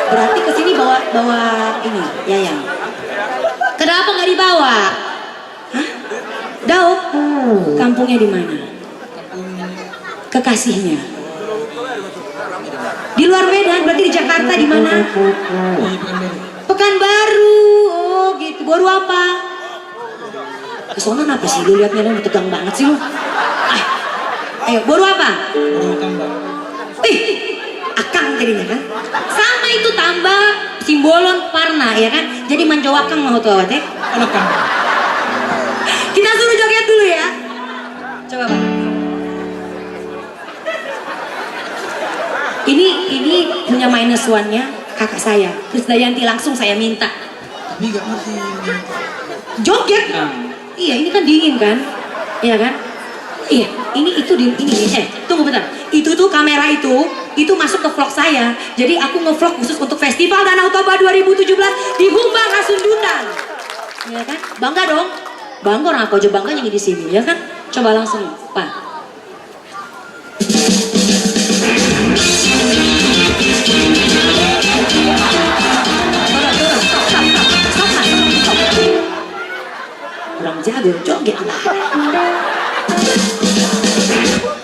Berarti kesini bawa ini, Yayang. Kenapa nggak dibawa? Hah? Daud? Kampungnya di mana? Kekasihnya. Di luar Medan, berarti di Jakarta di mana? Pekanbaru. Oh gitu. Baru apa? Kesonan apa sih? Lu liatnya lu tegang banget sih lu. Ayo, baru apa? Akang jadinya kan? Sama itu tambah simbolon parna ya kan? Jadi manjo akang mau tuh awat ya? Kita suruh joget dulu ya. Coba Pak. Ini punya minus one-nya kakak saya. Terus Dayanti langsung saya minta. Tapi gak ngerti. Joget? Iya, ini kan dingin kan? Iya kan? Iya, ini tunggu bentar. Itu tuh kamera itu masuk ke vlog saya. Jadi aku nge-vlog khusus untuk Festival Danau Toba 2017 di Humbang Hasundutan. Iya kan? Bangga dong. Bangga orang aku aja bangga nyanyi di sini, ya kan? Coba langsung, Pak. Kurang jago joget.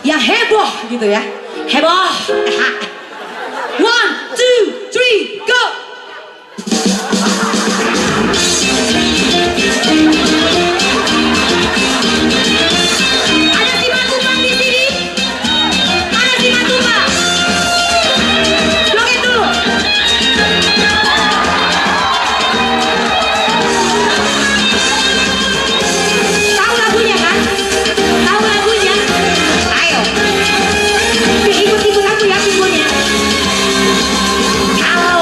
Ya heboh gitu ya. Heboh. 1, 2, 3, go. Ada si Matubang di sini? Ada si Matubang? Joget dulu. Tahu lagunya kan? Tahu lagunya? Ayo. Ikut-ikut aku ya pinggulnya. Kalau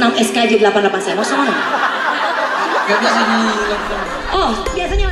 6 SKJ 88 saya mau sama. Gak bisa di Oh, biasanya